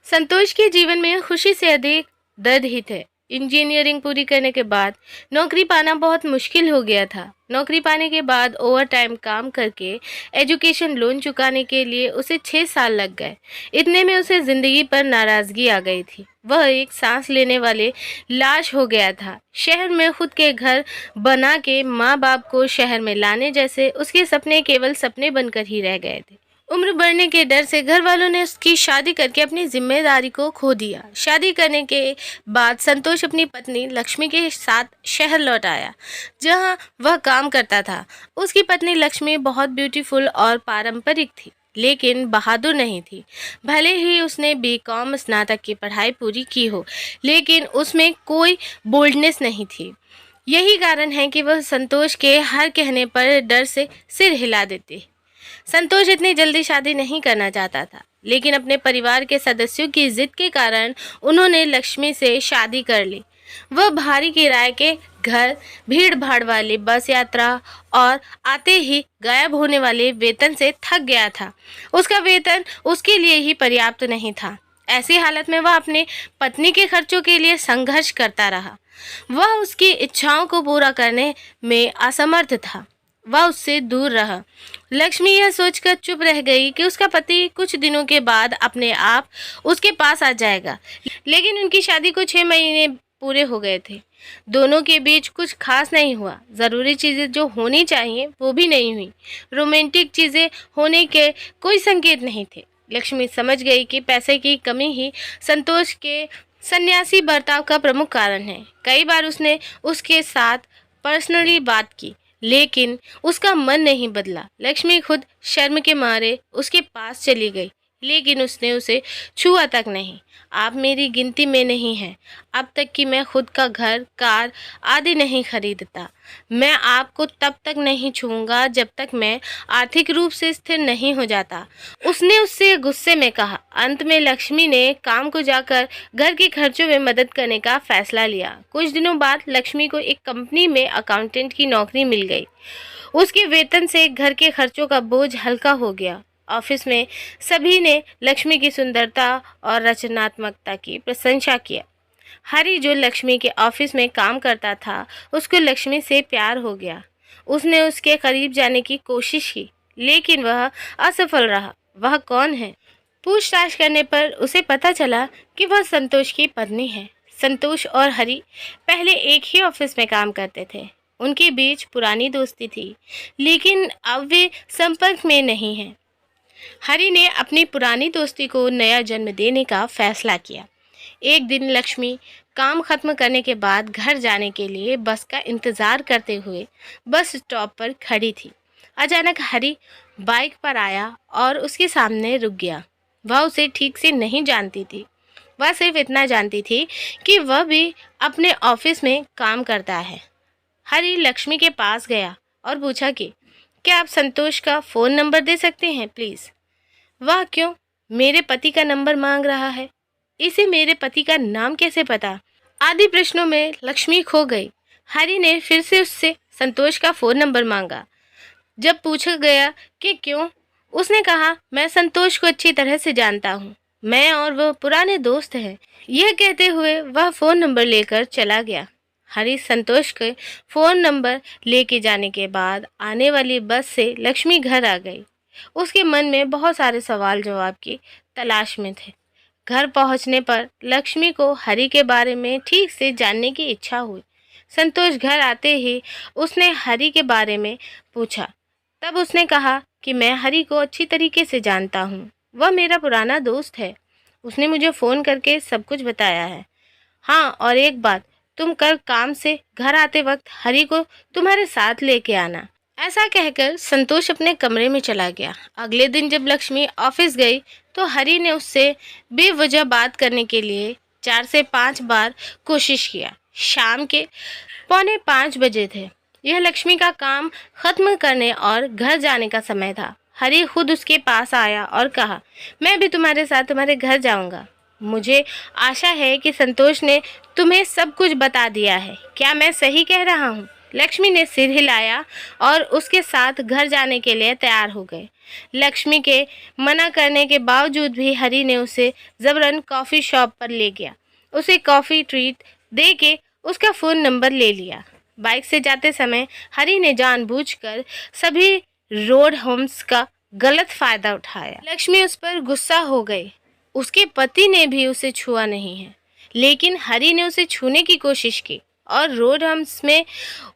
संतोष के जीवन में खुशी से अधिक दर्द ही थे। इंजीनियरिंग पूरी करने के बाद नौकरी पाना बहुत मुश्किल हो गया था। नौकरी पाने के बाद ओवर टाइम काम करके एजुकेशन लोन चुकाने के लिए उसे 6 साल लग गए। इतने में उसे जिंदगी पर नाराजगी आ गई थी। वह एक सांस लेने वाले लाश हो गया था। शहर में खुद के घर बना के माँ बाप को शहर में लाने जैसे उसके सपने केवल सपने बनकर ही रह गए थे। उम्र बढ़ने के डर से घर वालों ने उसकी शादी करके अपनी जिम्मेदारी को खो दिया। शादी करने के बाद संतोष अपनी पत्नी लक्ष्मी के साथ शहर लौट आया, जहां वह काम करता था। उसकी पत्नी लक्ष्मी बहुत ब्यूटीफुल और पारंपरिक थी, लेकिन बहादुर नहीं थी। भले ही उसने बीकॉम स्नातक की पढ़ाई पूरी की हो, लेकिन उसमें कोई बोल्डनेस नहीं थी। यही कारण है कि वह संतोष के हर कहने पर डर से सिर हिला देती। संतोष इतनी जल्दी शादी नहीं करना चाहता था, लेकिन अपने परिवार के सदस्यों की जिद के कारण उन्होंने लक्ष्मी से शादी कर ली। वह भारी किराए के घर, भीड़ भाड़ वाली बस यात्रा और आते ही गायब होने वाले वेतन से थक गया था। उसका वेतन उसके लिए ही पर्याप्त नहीं था। ऐसी हालत में वह अपने पत्नी के खर्चों के लिए संघर्ष करता रहा। वह उसकी इच्छाओं को पूरा करने में असमर्थ था। वह उससे दूर रहा। लक्ष्मी यह सोचकर चुप रह गई कि उसका पति कुछ दिनों के बाद अपने आप उसके पास आ जाएगा, लेकिन उनकी शादी को 6 महीने पूरे हो गए थे। दोनों के बीच कुछ खास नहीं हुआ। ज़रूरी चीज़ें जो होनी चाहिए वो भी नहीं हुई। रोमांटिक चीज़ें होने के कोई संकेत नहीं थे। लक्ष्मी समझ गई कि पैसे की कमी ही संतोष के सन्यासी बर्ताव का प्रमुख कारण है। कई बार उसने उसके साथ पर्सनली बात की, लेकिन उसका मन नहीं बदला। लक्ष्मी खुद शर्म के मारे उसके पास चली गई, लेकिन उसने उसे छुआ तक नहीं। आप मेरी गिनती में नहीं हैं। अब तक कि मैं खुद का घर, कार आदि नहीं खरीदता। मैं आपको तब तक नहीं छूऊंगा जब तक मैं आर्थिक रूप से स्थिर नहीं हो जाता, उसने उससे गुस्से में कहा। अंत में लक्ष्मी ने काम को जाकर घर के खर्चों में मदद करने का फैसला लिया। कुछ दिनों बाद लक्ष्मी को एक कंपनी में अकाउंटेंट की नौकरी मिल गई। उसके वेतन से घर के खर्चों का बोझ हल्का हो गया। ऑफिस में सभी ने लक्ष्मी की सुंदरता और रचनात्मकता की प्रशंसा किया। हरी, जो लक्ष्मी के ऑफिस में काम करता था, उसको लक्ष्मी से प्यार हो गया। उसने उसके करीब जाने की कोशिश की, लेकिन वह असफल रहा। वह कौन है? पूछताछ करने पर उसे पता चला कि वह संतोष की पत्नी है। संतोष और हरी पहले एक ही ऑफिस में काम करते थे। उनके बीच पुरानी दोस्ती थी, लेकिन अब वे संपर्क में नहीं हैं। हरी ने अपनी पुरानी दोस्ती को नया जन्म देने का फैसला किया। एक दिन लक्ष्मी काम खत्म करने के बाद घर जाने के लिए बस का इंतजार करते हुए बस स्टॉप पर खड़ी थी। अचानक हरी बाइक पर आया और उसके सामने रुक गया। वह उसे ठीक से नहीं जानती थी। वह सिर्फ इतना जानती थी कि वह भी अपने ऑफिस में काम करता है। हरी लक्ष्मी के पास गया और पूछा कि क्या आप संतोष का फ़ोन नंबर दे सकते हैं प्लीज़? वह क्यों? मेरे पति का नंबर मांग रहा है। इसे मेरे पति का नाम कैसे पता? आदि प्रश्नों में लक्ष्मी खो गई। हरी ने फिर से उससे संतोष का फ़ोन नंबर मांगा। जब पूछा गया कि क्यों, उसने कहा, मैं संतोष को अच्छी तरह से जानता हूँ। मैं और वह पुराने दोस्त हैं। यह कहते हुए वह फ़ोन नंबर लेकर चला गया। हरी संतोष के फ़ोन नंबर लेके जाने के बाद आने वाली बस से लक्ष्मी घर आ गई। उसके मन में बहुत सारे सवाल जवाब की तलाश में थे। घर पहुंचने पर लक्ष्मी को हरी के बारे में ठीक से जानने की इच्छा हुई। संतोष घर आते ही उसने हरी के बारे में पूछा। तब उसने कहा कि मैं हरी को अच्छी तरीके से जानता हूँ। वह मेरा पुराना दोस्त है। उसने मुझे फ़ोन करके सब कुछ बताया है। हाँ, और एक बात, तुम कल काम से घर आते वक्त हरी को तुम्हारे साथ लेके आना। ऐसा कहकर संतोष अपने कमरे में चला गया। अगले दिन जब लक्ष्मी ऑफिस गई तो हरी ने उससे बेवजह बात करने के लिए 4 से 5 बार कोशिश किया। शाम के 4:45 बजे थे। यह लक्ष्मी का काम खत्म करने और घर जाने का समय था। हरी खुद उसके पास आया और कहा, मैं भी तुम्हारे साथ तुम्हारे घर जाऊंगा। मुझे आशा है कि संतोष ने तुम्हें सब कुछ बता दिया है। क्या मैं सही कह रहा हूँ? लक्ष्मी ने सिर हिलाया और उसके साथ घर जाने के लिए तैयार हो गए। लक्ष्मी के मना करने के बावजूद भी हरी ने उसे जबरन कॉफ़ी शॉप पर ले गया। उसे कॉफ़ी ट्रीट दे के उसका फ़ोन नंबर ले लिया। बाइक से जाते समय हरी ने जानबूझकर सभी रोड होम्स का गलत फ़ायदा उठाया। लक्ष्मी उस पर गुस्सा हो गई। उसके पति ने भी उसे छुआ नहीं है, लेकिन हरी ने उसे छूने की कोशिश की और रोड होम्स में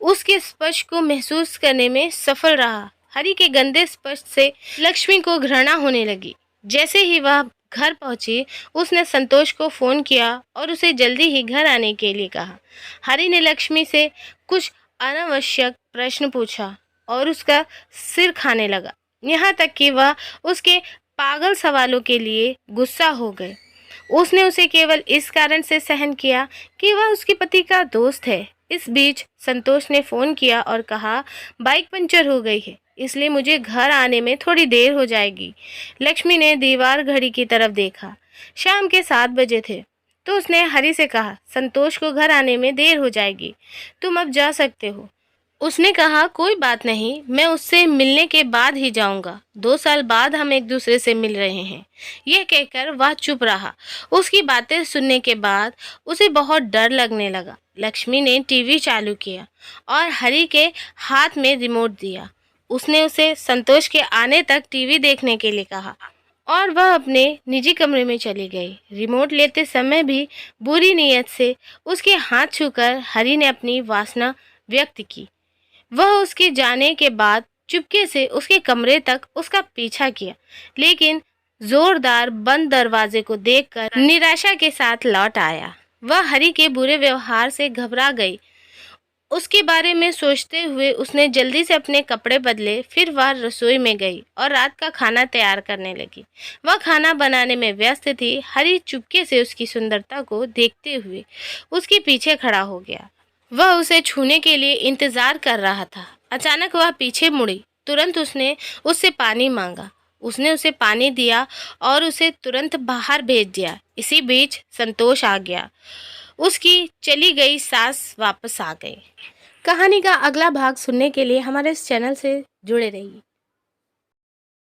उसके स्पर्श को महसूस करने में सफल रहा। हरी के गंदे स्पर्श से लक्ष्मी को घृणा होने लगी। जैसे ही वह घर पहुंची, उसने संतोष को फ़ोन किया और उसे जल्दी ही घर आने के लिए कहा। हरी ने लक्ष्मी से कुछ अनावश्यक प्रश्न पूछा और उसका सिर खाने लगा, यहाँ तक कि वह उसके पागल सवालों के लिए गुस्सा हो गए। उसने उसे केवल इस कारण से सहन किया कि वह उसके पति का दोस्त है। इस बीच संतोष ने फ़ोन किया और कहा, बाइक पंचर हो गई है, इसलिए मुझे घर आने में थोड़ी देर हो जाएगी। लक्ष्मी ने दीवार घड़ी की तरफ देखा। शाम के 7 बजे थे, तो उसने हरी से कहा, संतोष को घर आने में देर हो जाएगी, तुम अब जा सकते हो। उसने कहा, कोई बात नहीं, मैं उससे मिलने के बाद ही जाऊंगा। 2 साल बाद हम एक दूसरे से मिल रहे हैं। यह कहकर वह चुप रहा। उसकी बातें सुनने के बाद उसे बहुत डर लगने लगा। लक्ष्मी ने टीवी चालू किया और हरी के हाथ में रिमोट दिया। उसने उसे संतोष के आने तक टीवी देखने के लिए कहा और वह अपने निजी कमरे में चली गई। रिमोट लेते समय भी बुरी नीयत से उसके हाथ छूकर हरी ने अपनी वासना व्यक्त की। वह उसके जाने के बाद चुपके से उसके कमरे तक उसका पीछा किया, लेकिन जोरदार बंद दरवाजे को देखकर निराशा के साथ लौट आया। वह हरी के बुरे व्यवहार से घबरा गई। उसके बारे में सोचते हुए उसने जल्दी से अपने कपड़े बदले। फिर वह रसोई में गई और रात का खाना तैयार करने लगी। वह खाना बनाने में व्यस्त थी। हरी चुपके से उसकी सुंदरता को देखते हुए उसके पीछे खड़ा हो गया। वह उसे छूने के लिए इंतजार कर रहा था। अचानक वह पीछे मुड़ी। तुरंत उसने उससे पानी मांगा। उसने उसे पानी दिया और उसे तुरंत बाहर भेज दिया। इसी बीच संतोष आ गया। उसकी चली गई सास वापस आ गई। कहानी का अगला भाग सुनने के लिए हमारे इस चैनल से जुड़े रहिए।